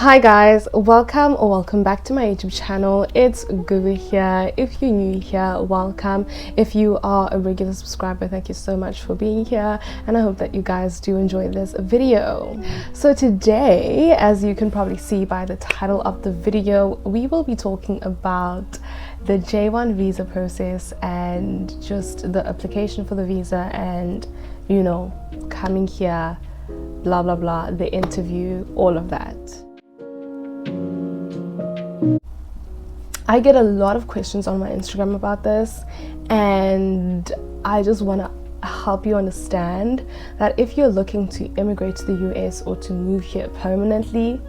Hi guys, welcome back to my YouTube channel. It's Guru here. If you're new here, welcome. If you are a regular subscriber, thank you so much for being here, and I hope that you guys do enjoy this video. So today, as you can probably see by the title of the video, we will be talking about the J1 visa process and just the application for the visa and, you know, coming here, blah blah blah, the interview, all of that. I get a lot of questions on my Instagram about this, and I just want to help you understand that if you're looking to immigrate to the US or to move here permanently,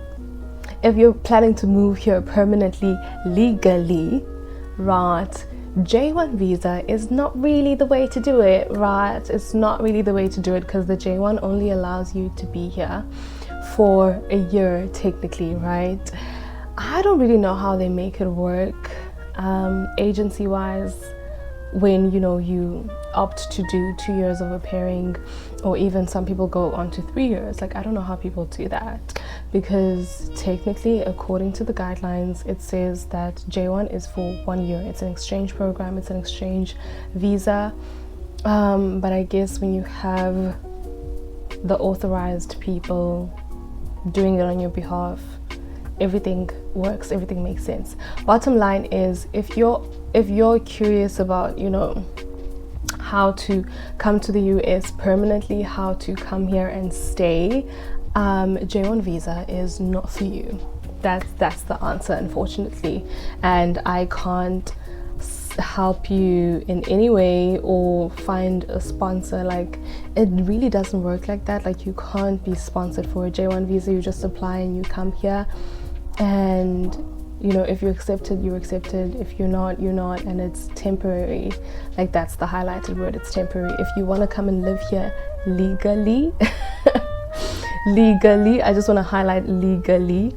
if you're planning to move here permanently legally, right, J1 visa is not really the way to do it, right? It's not really the way to do it because the J1 only allows you to be here for a year technically, right? I don't really know how they make it work agency wise when you opt to do 2 years of au pairing, or even some people go on to 3 years. Like, I don't know how people do that, because technically according to the guidelines it says that J1 is for 1 year. It's an exchange program, it's an exchange visa, but I guess when you have the authorized people doing it on your behalf, everything works, everything makes sense. Bottom line is, if you're curious about how to come to the US permanently, how to come here and stay, J1 visa is not for you. That's the answer, unfortunately, and I can't help you in any way or find a sponsor. Like, it really doesn't work like that. Like, you can't be sponsored for a J1 visa. You just apply and you come here, and if you're accepted, you're accepted. If you're not, you're not, and it's temporary. Like, that's the highlighted word, it's temporary. If you want to come and live here legally legally, I just want to highlight legally,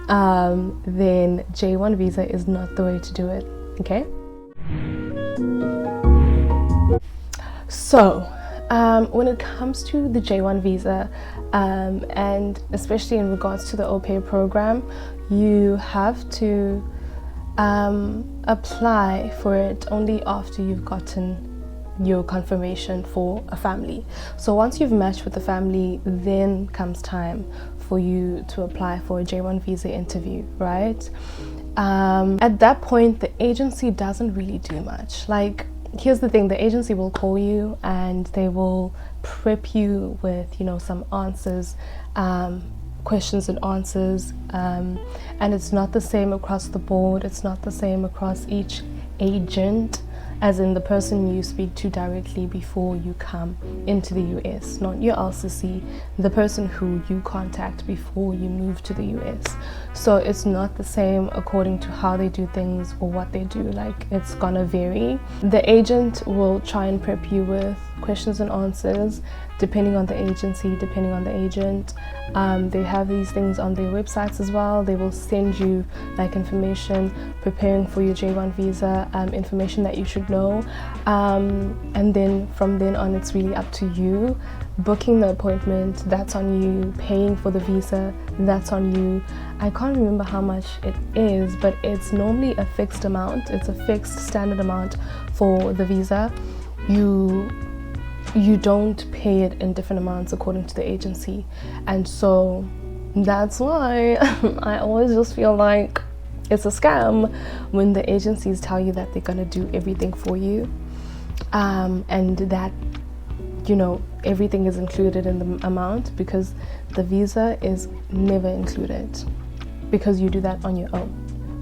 then J1 visa is not the way to do it, okay? So when it comes to the J1 visa, and especially in regards to the au pair program, you have to apply for it only after you've gotten your confirmation for a family. So once you've matched with the family, then comes time for you to apply for a J1 visa interview, right? At that point, the agency doesn't really do much. Like, here's the thing, the agency will call you and they will prep you with some answers, questions and answers, and it's not the same across the board. It's not the same across each agent, as in the person you speak to directly before you come into the US, not your LCC, the person who you contact before you move to the US. So it's not the same according to how they do things or what they do. Like, it's gonna vary. The agent will try and prep you with questions and answers depending on the agency, depending on the agent. They have these things on their websites as well. They will send you like information preparing for your J1 visa, information that you should know, and then from then on it's really up to you. Booking the appointment, that's on you. Paying for the visa, that's on you. I can't remember how much it is, but it's normally a fixed amount. It's a fixed standard amount for the visa. You don't pay it in different amounts according to the agency, and so that's why I always just feel like it's a scam when the agencies tell you that they're gonna do everything for you, and that everything is included in the amount, because the visa is never included, because you do that on your own.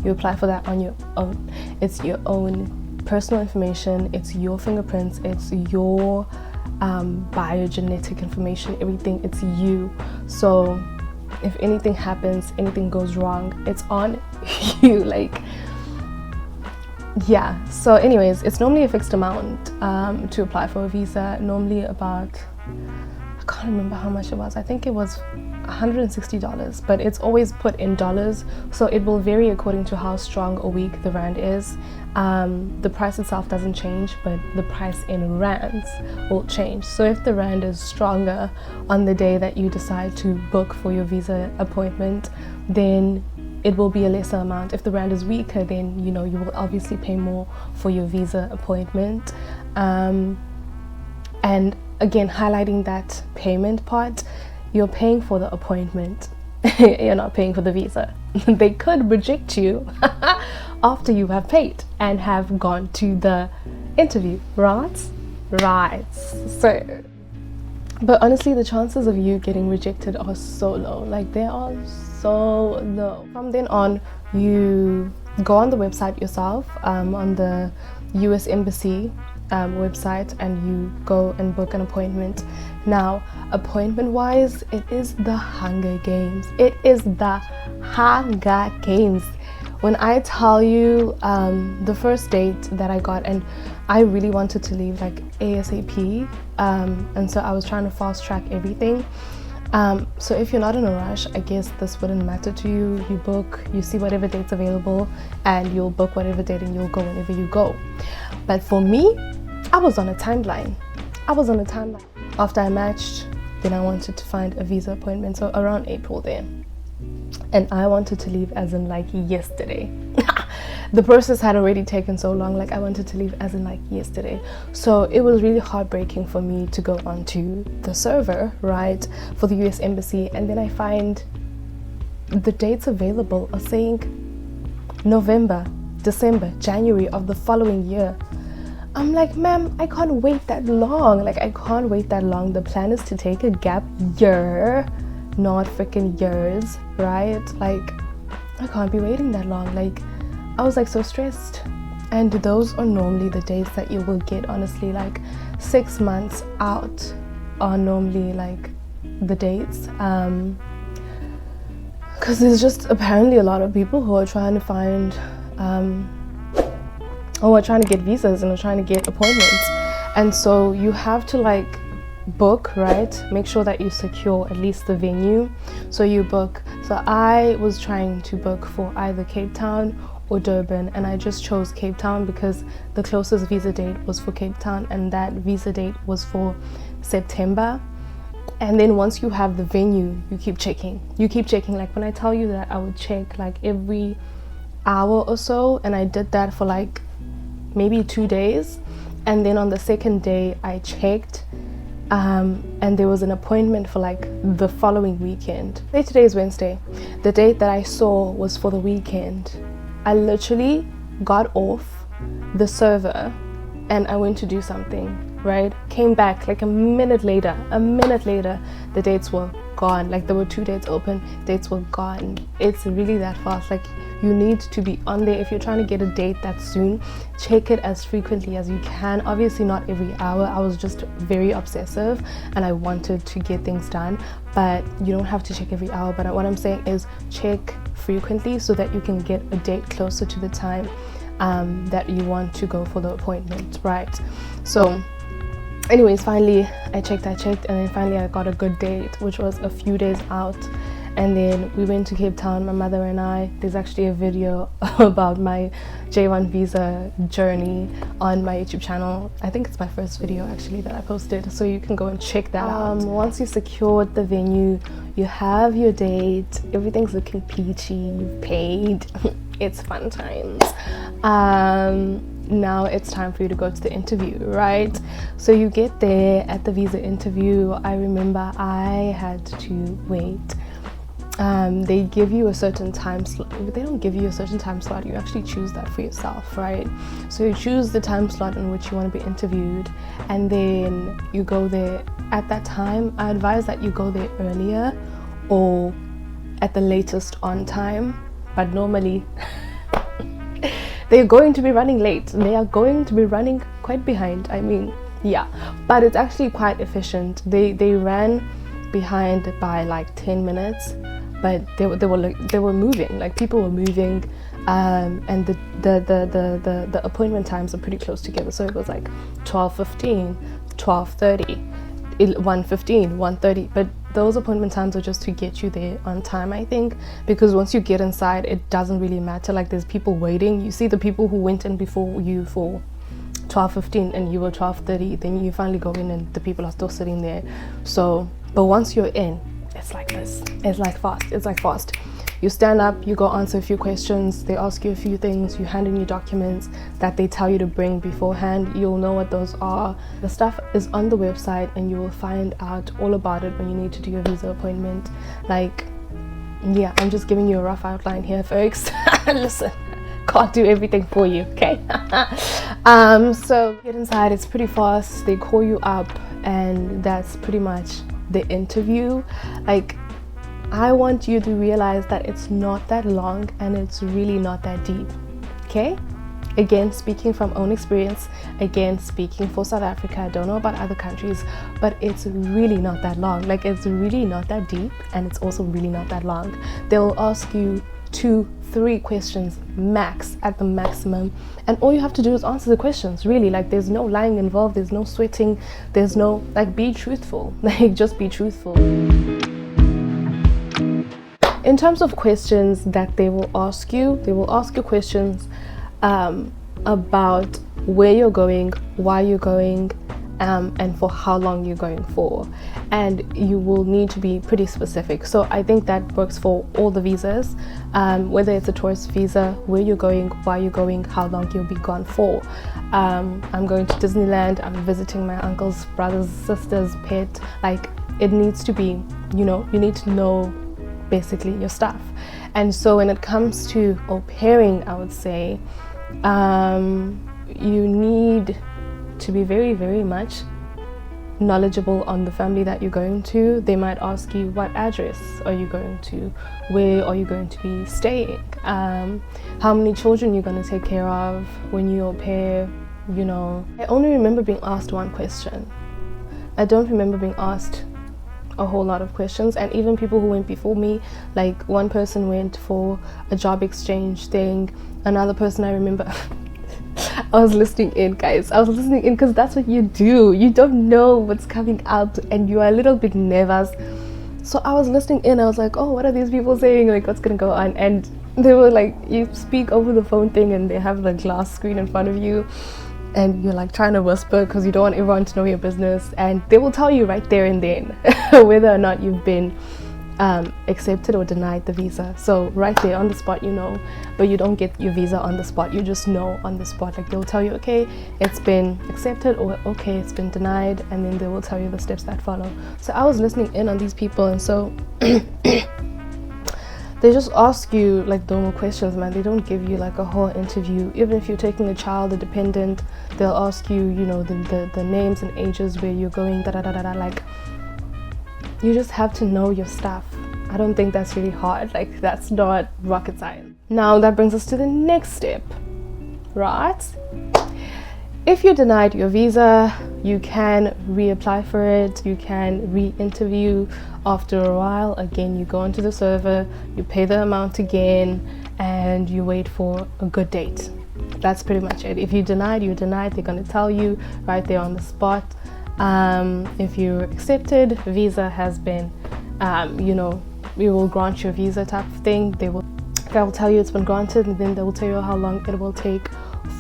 You apply for that on your own. It's your own personal information, it's your fingerprints, it's your biogenetic information, everything. It's you. So if anything happens, anything goes wrong, it's on you. Like, yeah. So anyways, it's normally a fixed amount to apply for a visa, normally about, I can't remember how much it was. I think it was $160, but it's always put in dollars, so it will vary according to how strong or weak the rand is. The price itself doesn't change, but the price in rands will change. So if the rand is stronger on the day that you decide to book for your visa appointment, then it will be a lesser amount. If the rand is weaker, then you will obviously pay more for your visa appointment. And again, highlighting that payment part, you're paying for the appointment. You're not paying for the visa. They could reject you after you have paid and have gone to the interview, right? So, but honestly, the chances of you getting rejected are so low. Like, they are so low. From then on, you go on the website yourself, on the US Embassy website, and you go and book an appointment. Now, appointment wise, it is the Hunger Games. It is the Hunger Games. When I tell you the first date that I got, and I really wanted to leave like ASAP, and so I was trying to fast track everything. So if you're not in a rush, I guess this wouldn't matter to you. You book, you see whatever date's available, and you'll book whatever date and you'll go whenever you go. But for me, I was on a timeline. After I matched, then I wanted to find a visa appointment, so around April then. And I wanted to leave as in like yesterday. The process had already taken so long, like I wanted to leave as in like yesterday. So it was really heartbreaking for me to go onto the server, right, for the US Embassy, and then I find the dates available are saying November, December, January of the following year. I'm like, ma'am, I can't wait that long. The plan is to take a gap year, not freaking years, right? Like, I can't be waiting that long. Like, I was like so stressed. And those are normally the dates that you will get, honestly. Like 6 months out are normally like the dates. Because there's just apparently a lot of people who are trying to find are trying to get visas and are trying to get appointments, and so you have to like book, right? Make sure that you secure at least the venue. So you book. So I was trying to book for either Cape Town or Durban, and I just chose Cape Town because the closest visa date was for Cape Town, and that visa date was for September. And then once you have the venue, you keep checking. Like when I tell you that I would check like every hour or so, and I did that for like maybe 2 days, and then on the second day I checked, and there was an appointment for like the following weekend. Today is Wednesday. The date that I saw was for the weekend. I literally got off the server and I went to do something, right? Came back like a minute later, the dates were gone. Like there were 2 dates open, dates were gone. It's really that fast. Like, you need to be on there. If you're trying to get a date that soon, check it as frequently as you can. Obviously not every hour. I was just very obsessive and I wanted to get things done, but you don't have to check every hour. But what I'm saying is check frequently so that you can get a date closer to the time that you want to go for the appointment, right? So anyways, finally I checked, and then finally I got a good date, which was a few days out. And then we went to Cape Town, my mother and I. There's actually a video about my J1 visa journey on my YouTube channel. I think it's my first video actually that I posted, so you can go and check that out. Once you secured the venue, you have your date, everything's looking peachy, you've paid, it's fun times. Now it's time for you to go to the interview, right? So you get there at the visa interview. I remember I had to wait. They give you a certain time slot. They don't give you a certain time slot, you actually choose that for yourself, right? So you choose the time slot in which you want to be interviewed, and then you go there at that time. I advise that you go there earlier or at the latest on time, but normally they're going to be running late. They are going to be running quite behind. I mean, yeah, but it's actually quite efficient. They ran behind by like 10 minutes, but they were moving, like people were moving, and the appointment times are pretty close together. So it was like 12:15, 12:30. 1:15, 1:30, but those appointment times are just to get you there on time, I think, because once you get inside, it doesn't really matter. Like, there's people waiting. You see the people who went in before you for 12:15 and you were 12:30, then you finally go in and the people are still sitting there. So, but once you're in, it's like this. It's like fast. You stand up, you go answer a few questions, they ask you a few things, you hand in your documents that they tell you to bring beforehand. You'll know what those are. The stuff is on the website and you will find out all about it when you need to do your visa appointment. Like, yeah, I'm just giving you a rough outline here, folks. Listen, can't do everything for you, okay? So get inside, it's pretty fast. They call you up and that's pretty much the interview. Like, I want you to realize that it's not that long and it's really not that deep, okay? Again, speaking from own experience, again, speaking for South Africa, I don't know about other countries, but it's really not that long. Like, it's really not that deep and it's also really not that long. They'll ask you 2-3 questions max, at the maximum, and all you have to do is answer the questions, really. Like, there's no lying involved, there's no sweating, there's no, like, be truthful. Like, just be truthful. In terms of questions that they will ask you questions about where you're going, why you're going, and for how long you're going for. And you will need to be pretty specific. So I think that works for all the visas, whether it's a tourist visa, where you're going, why you're going, how long you'll be gone for. I'm going to Disneyland, I'm visiting my uncle's brother's sister's pet. Like, it needs to be, you need to know basically your stuff. And so when it comes to au pairing, I would say you need to be very, very much knowledgeable on the family that you're going to. They might ask you, what address are you going to, where are you going to be staying, how many children you're going to take care of when you au pair. I only remember being asked one question. I don't remember being asked a whole lot of questions. And even people who went before me, like, one person went for a job exchange thing, another person, I remember I was listening in, guys. I was listening in because that's what you do. You don't know what's coming up and you are a little bit nervous. So I was listening in. I was like, oh, what are these people saying? Like, what's gonna go on? And they were like, you speak over the phone thing and they have the glass screen in front of you and you're like trying to whisper because you don't want everyone to know your business, and they will tell you right there and then whether or not you've been accepted or denied the visa. So right there on the spot, but you don't get your visa on the spot, you just know on the spot. Like, they'll tell you, okay, it's been accepted, or okay, it's been denied, and then they will tell you the steps that follow. So I was listening in on these people, and so they just ask you like normal questions, man. They don't give you like a whole interview. Even if you're taking a child, a dependent, they'll ask you, the names and ages, where you're going, like, you just have to know your stuff. I don't think that's really hard. Like, that's not rocket science. Now that brings us to the next step, right? If you're denied your visa, you can reapply for it. You can re-interview after a while. Again, you go onto the server, you pay the amount again, and you wait for a good date. That's pretty much it. If you're denied, you're denied. They're going to tell you right there on the spot. If you're accepted, visa has been, we will grant your visa type of thing. They'll tell you it's been granted, and then they will tell you how long it will take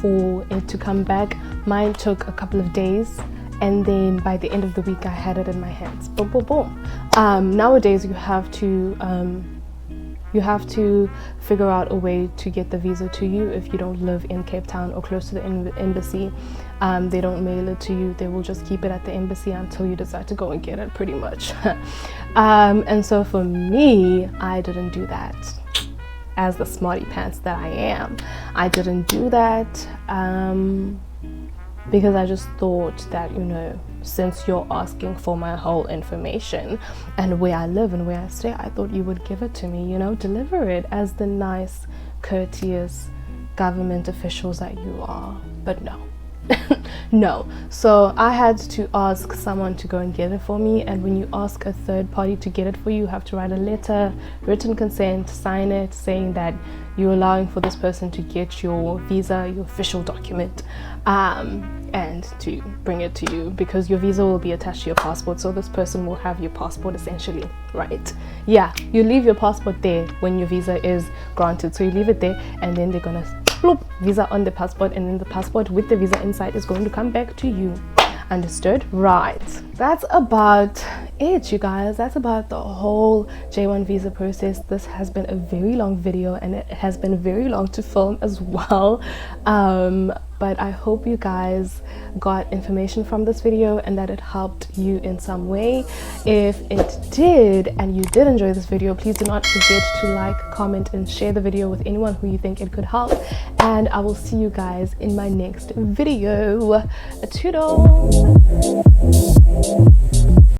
for it to come back. Mine took a couple of days, and then by the end of the week I had it in my hands. Boom, boom, boom. Nowadays you have to figure out a way to get the visa to you if you don't live in Cape Town or close to the embassy. They don't mail it to you. They will just keep it at the embassy until you decide to go and get it, pretty much. And so for me, I didn't do that. As the smarty pants that I am, I didn't do that because I just thought that, since you're asking for my whole information and where I live and where I stay, I thought you would give it to me, deliver it as the nice, courteous government officials that you are. But no. No. So I had to ask someone to go and get it for me, and when you ask a third party to get it for you, you have to write a letter, written consent, sign it, saying that you're allowing for this person to get your visa, your official document, and to bring it to you, because your visa will be attached to your passport, so this person will have your passport essentially, right? Yeah, you leave your passport there when your visa is granted, so you leave it there, and then they're gonna bloop, visa on the passport, and then the passport with the visa inside is going to come back to you. Understood? Right. That's about it, you guys. That's about the whole J1 visa process. This has been a very long video, and it has been very long to film as well. But I hope you guys got information from this video and that it helped you in some way. If it did and you did enjoy this video, please do not forget to like, comment, and share the video with anyone who you think it could help. And I will see you guys in my next video. Toodles!